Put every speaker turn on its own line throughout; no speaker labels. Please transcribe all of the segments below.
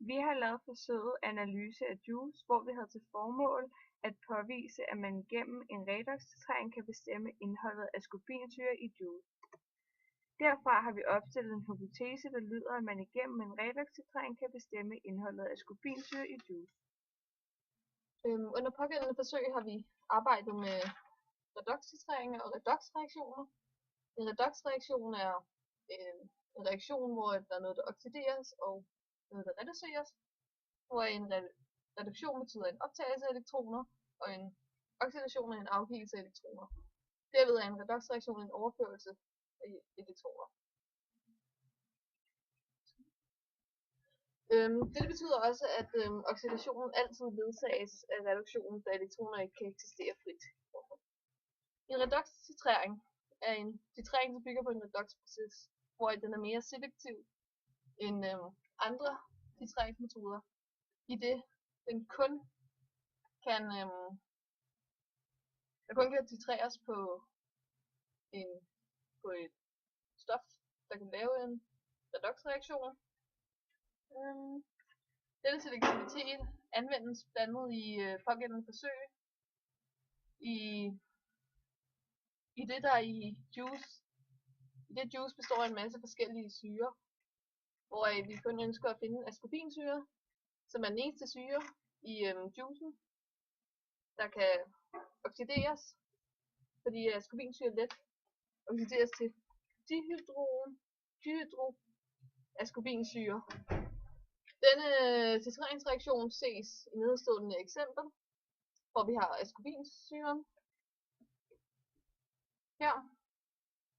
Vi har lavet forsøget analyse af juice, hvor vi havde til formål at påvise, at man gennem en redoxtitrering kan bestemme indholdet af ascorbinsyre i juice. Derfra har vi opstillet en hypotese, der lyder, at man igennem en redoxtitrering kan bestemme indholdet af ascorbinsyre i juice.
Under pågældende forsøg har vi arbejdet med redoxtitreringer og redoxreaktioner. En redoxreaktion er en reaktion, hvor der er noget, der oxideres og noget, der reduceres. Hvor en reduktion betyder en optagelse af elektroner, og en oxidation er en afgivelse af elektroner. Derved er en redoxreaktion en overførelse af elektroner. Det betyder også, at oxidationen altid ledsages af reduktionen, da elektroner ikke kan eksistere frit. En redoxtitrering er en titrering, der bygger på en redoxproces, hvor den er mere selektiv end andre titreringsmetoder, i det den kun kan titreres på et stof, der kan lave en redoxreaktion. Denne selektivitet anvendes blandt andet i pågældende forsøg i det der i juice består af en masse forskellige syrer, hvor vi kun ønsker at finde ascorbinsyre, som er den eneste syre i juicen, der kan oxideres, fordi ascorbinsyre let oxideres til dihydroascorbinsyre. Denne titreringsreaktion ses i nedenstående eksempel, hvor vi har ascorbinsyren her,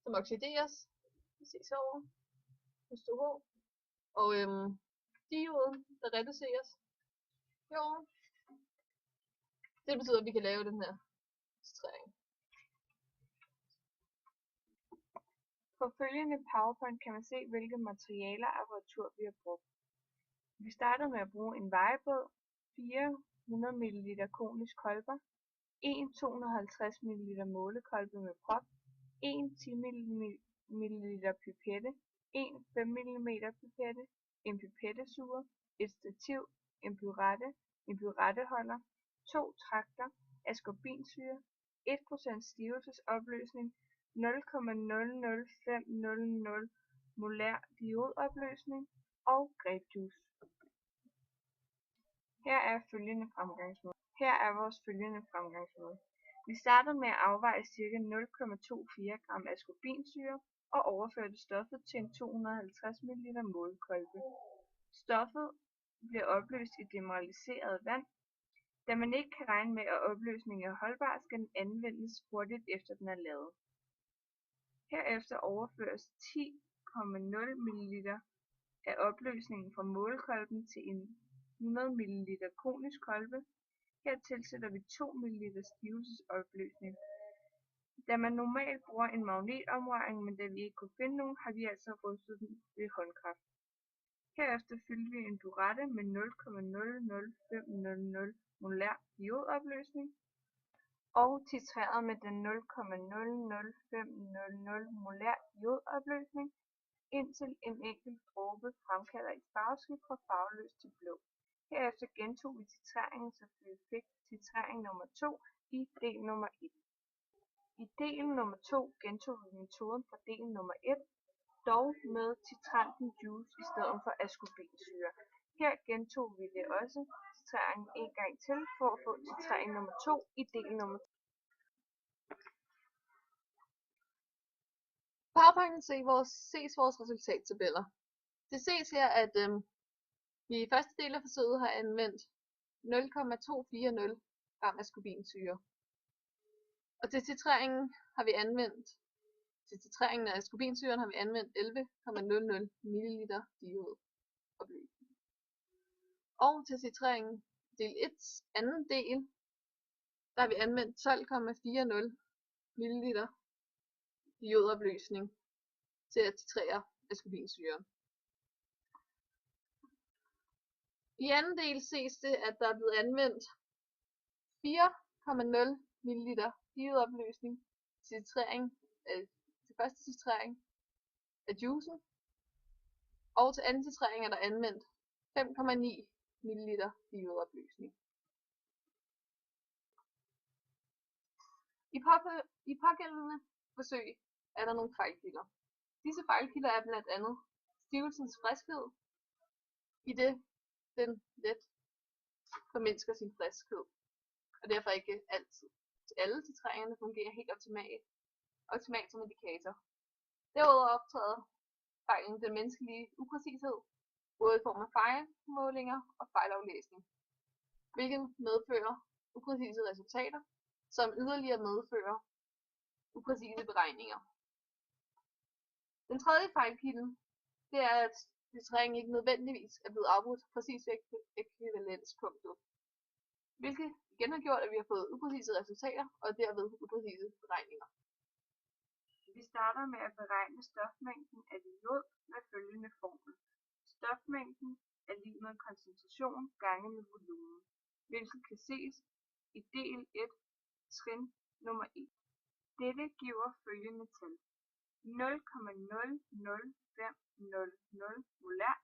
som oxideres, vi ses herovre, H2H, og dioden, der reduceres herovre. Det betyder, at vi kan lave den her titrering.
På følgende PowerPoint kan man se, hvilke materialer og apparatur vi har brugt. Vi startede med at bruge en vejebåd, 400 ml konisk kolber, 1 250 ml målekolbe med prop, 1 10 ml pipette, 1 5 mm pipette, en pipettesuger, et stativ, en pyretteholder, 2 trakter, ascorbinsyre, 1% stivelsesopløsning, 0,00500 molær diodopløsning og grapejuice. Her er vores følgende fremgangsmåde. Vi startede med at afveje ca. 0,24 gram ascorbinsyre og overførte stoffet til en 250 ml målekolbe. Stoffet bliver opløst i demineraliseret vand. Da man ikke kan regne med, at opløsningen er holdbar, skal den anvendes hurtigt efter den er lavet. Herefter overføres 10,0 ml af opløsningen fra målekolben til en 100 ml konisk kolbe. Her tilsætter vi 2 ml stivelsesopløsning. Da man normalt bruger en magnetomrøring, men da vi ikke kunne finde nogen, har vi altså rustet den ved håndkraft. Herefter fyldte vi en burette med 0,00500 molær diodopløsning og titrerede med den 0,00500 molær diodopløsning, indtil en enkelt dråbe fremkalder et farveskift fra farveløs til blå. Herefter gentog vi titreringen, så vi fik titrering nummer 2 i del nummer 1. I del nummer 2 gentog vi metoden fra del nummer 1, dog med titranten juice i stedet for ascorbinsyre. Her gentog vi det også titreringen en gang til for at få titrering nummer 2 i del nummer 2.
På PowerPointen ses vores resultattabeller. Det ses her, at vi i første del af forsøget har anvendt 0,240 gram ascorbinsyre. Og til titreringen af ascorbinsyren har vi anvendt 11,00 ml diodopløsning. Og til titreringen del 1, anden del, der har vi anvendt 12,40 ml diodopløsning til at titrere ascorbinsyren. I anden del ses det, at der er blevet anvendt 4,0 ml diodopløsning til første titrering af juicen, og til anden titrering er der anvendt 5,9 ml diodopløsning. I pågældende forsøg er der nogle fejlkilder. Disse fejlkilder er blandt andet stivelsens friskhed, i det den let formindsker sin friskhed, og derfor ikke altid til alle titreringerne fungerer helt optimalt som indikator. Derudover optræder fejlen den menneskelige upræcished, både i form af fejlmålinger og fejlaflæsning, hvilket medfører upræcise resultater, som yderligere medfører upræcise beregninger. Den tredje fejlkilde, det er, at titreringen ikke nødvendigvis er blevet afbrudt præcis ved ekvivalenspunktet, hvilket igen har gjort, at vi har fået upræcise resultater og derved upræcise beregninger.
Vi starter med at beregne stofmængden af diod med følgende formel. Stofmængden er lig med koncentration gange med volumen, hvilket kan ses i del 1, trin nummer 1. Dette giver følgende tal: 0,00500 molær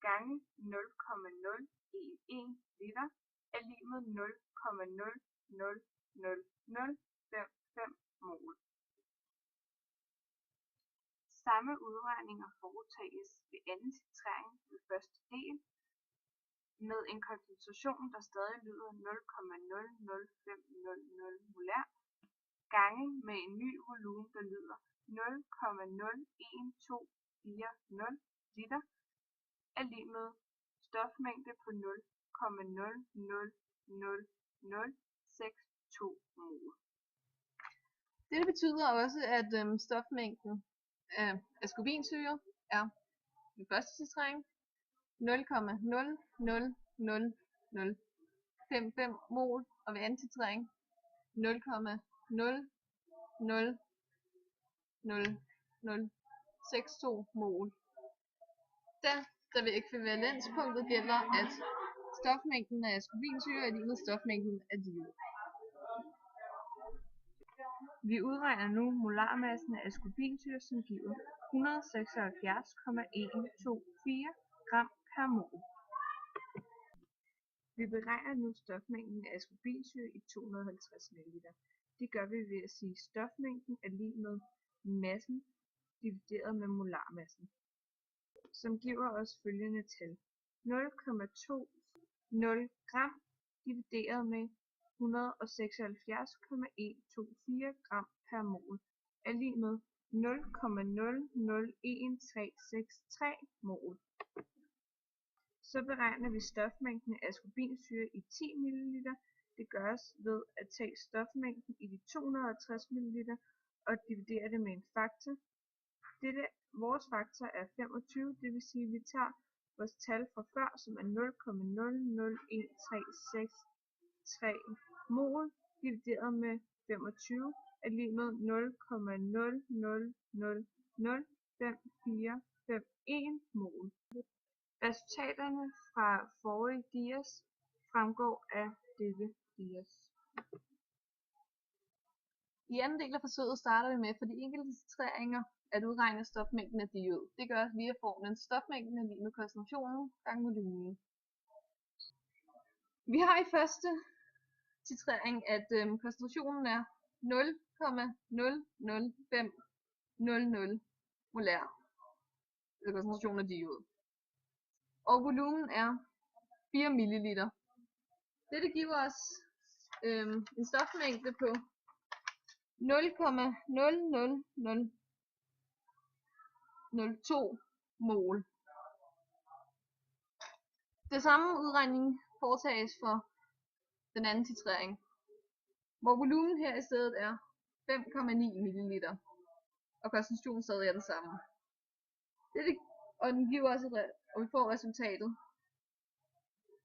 gange 0,011 liter er lig med 0,000055 mol. Samme udregninger foretages ved anden titrering ved første del med en koncentration, der stadig lyder 0,00500 molær, gange med en ny volumen, der lyder 0,01240 liter, er lig med stofmængde på 0,00062 mol.
Dette betyder også, at stofmængden af ascorbinsyre er ved første titrering 0,00055 mol, og ved anden titrering 0,00062 mol. Da ved ekvivalenspunktet gælder, at stofmængden af ascorbinsyre er lig med stofmængden af diod.
Vi udregner nu molarmassen af ascorbinsyre, som giver 176,124 gram per mol. Vi beregner nu stofmængden af ascorbinsyre i 250 ml. Det gør vi ved at sige, at stofmængden er lig med massen divideret med molarmassen, som giver os følgende tal: 0,20 gram divideret med 176,124 gram per mol er lig med 0,001363 mol. Så beregner vi stofmængden af ascorbinsyre i 10 ml. Det gøres ved at tage stofmængden i de 250 ml og dividere det med en faktor. Vores faktor er 25, det vil sige, at vi tager vores tal fra før, som er 0,001363 mol divideret med 25 er lig med 0,00005451 mol. Resultaterne fra forrige dias fremgår af dette dias.
I anden del af forsøget starter vi med for de enkelte titreringer at udregne stofmængden af diod. Det gøres via formlen stofmængden er lig med koncentrationen gange volumen. Vi har i første titrering, at koncentrationen er 0,00500 molær, altså koncentrationen af diod. Og volumen er 4 ml. Dette giver os en stofmængde på 0,00002 mol. Det samme udregning foretages for den anden titrering, hvor volumen her i stedet er 5,9 ml, og koncentrationen stadig er den samme. Og den giver os og vi får resultatet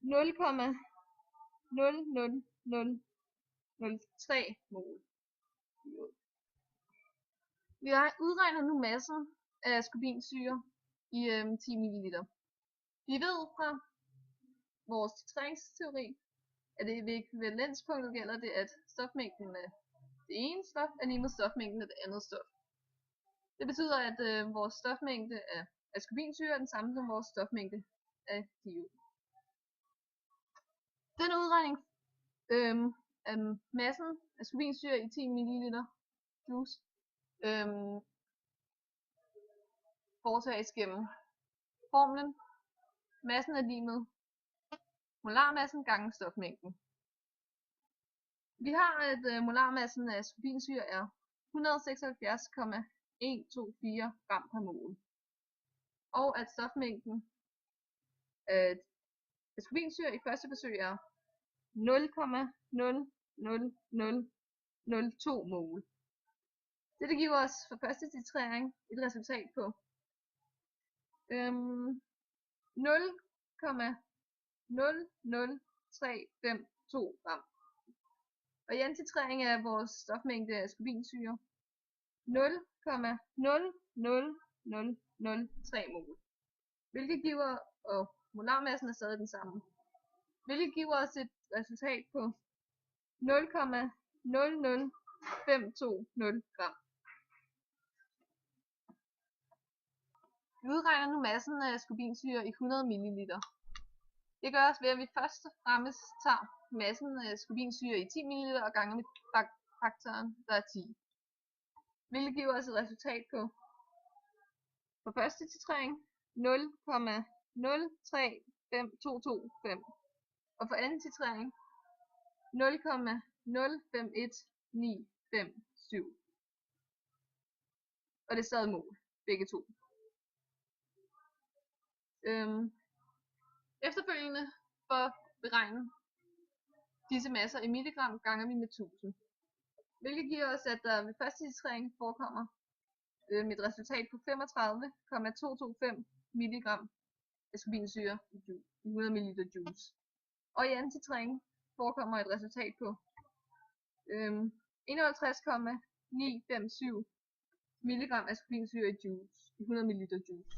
0,00003 mol. Vi udregner nu massen af ascorbinsyre i 10 ml. Vi ved fra vores titreringsteori, at det ved ekvivalenspunktet gælder det, at stofmængden af det ene stof er lig med stofmængden af det andet stof. Det betyder, at vores stofmængde af ascorbinsyre er den samme som vores stofmængde af diol. Den udregning af massen af ascorbinsyre i 10 ml juice foretages gennem formlen massen er lig med molarmassen gange stofmængden. Vi har, at molarmassen af ascorbinsyre er 176,124 gram per mol, og at stofmængden af ascorbinsyre i første forsøg er 0,00002 mol. Dette giver os for første titrering et resultat på 0,00352 gram. Og i anden titrering er vores stofmængde af ascorbinsyre 0,00003 mol. Hvilket giver, og molarmassen er stadig den samme, hvilket giver os et resultat på 0,00520 gram. Vi udregner nu massen af ascorbinsyre i 100 ml. Det gøres ved, at vi først og fremmest tager massen af ascorbinsyre i 10 ml og ganger med faktoren, der er 10. Hvilket giver os et resultat på, for første titrering, 0,035225, og for anden titrering 0,051957. Og det er stadig mål, begge to. Efterfølgende for at beregne disse masser i milligram ganger vi med 1000. Hvilket giver os, at der ved første titrering forekommer et resultat på 35,225 mg ascorbinsyre i 100 ml juice. Og i anden titrering forekommer et resultat på 51,957 mg ascorbinsyre i 100 ml juice.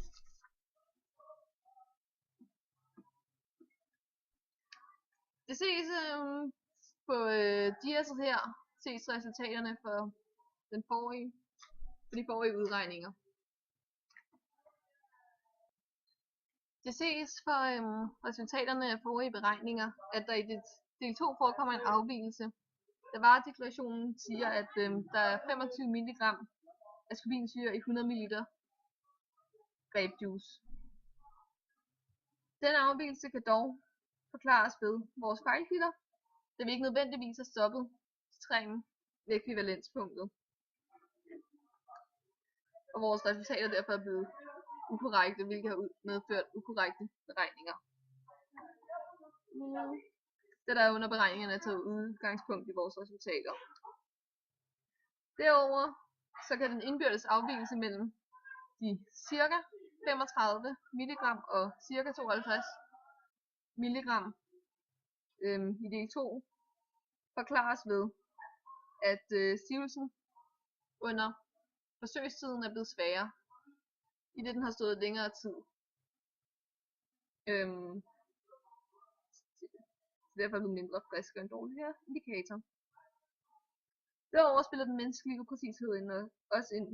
Det ses på diagrammet her, ses resultaterne for de forrige udregninger. Det ses for resultaterne af forrige beregninger, at der i del 2 forekommer en afvigelse. Da varedeklarationen siger, at der er 25 mg ascorbinsyre i 100 ml grapejuice. Den afvigelse kan dog forklares ved vores fejlkilder, da vi ikke nødvendigvis har stoppet titreringen ved ekvivalenspunktet. Og vores resultater derfor er blevet ukorrekte, hvilket har medført ukorrekte beregninger. Da der under beregningerne er taget udgangspunkt i vores resultater. Derover så kan den indbyrdes afvigelse mellem de ca. 35 mg og ca. 52 mg i del 2 forklares ved, at stivelsen under forsøgstiden er blevet sværere, i det den har stået længere tid. Derfor er den mindre frisk og en dårligere indikator. Derover spiller den menneskelige upræcished også ind,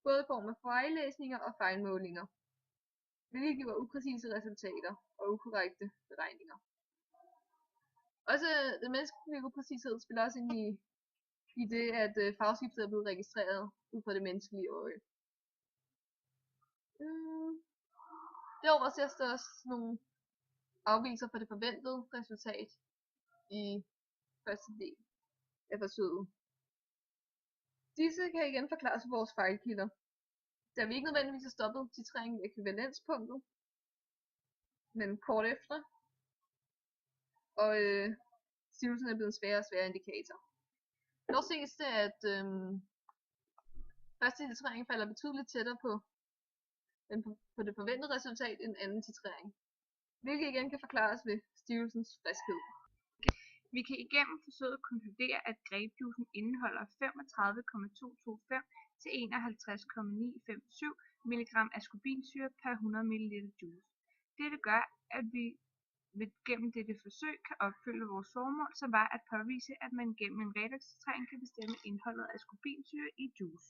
både i form af fejllæsninger og fejlmålinger, hvilket giver upræcise resultater og ukorrekte beregninger. Også den menneskelige upræcished spiller også ind i det, at farveskiftet er blevet registreret ud fra det menneskelige øje. Derover ses der også nogle afvigelser fra det forventede resultat i første del af forsøget. Disse kan igen forklares af vores fejlkilder, da vi ikke nødvendigvis har stoppet titreringen ved ekvivalenspunktet, men kort efter, og stivelsen er blevet en sværere og sværere indikator. Dog ses det, at første titrering falder betydeligt tættere på det forventede resultat end anden titrering, hvilket igen kan forklares ved stivelsens friskhed.
Vi kan igennem forsøget konkludere, at grapejuicen indeholder 35,225 til 51,957 mg ascorbinsyre per 100 ml juice. Dette gør, at vi gennem dette forsøg kan opfylde vores formål, som var at påvise, at man gennem en redoxtitrering kan bestemme indholdet af ascorbinsyre i juice.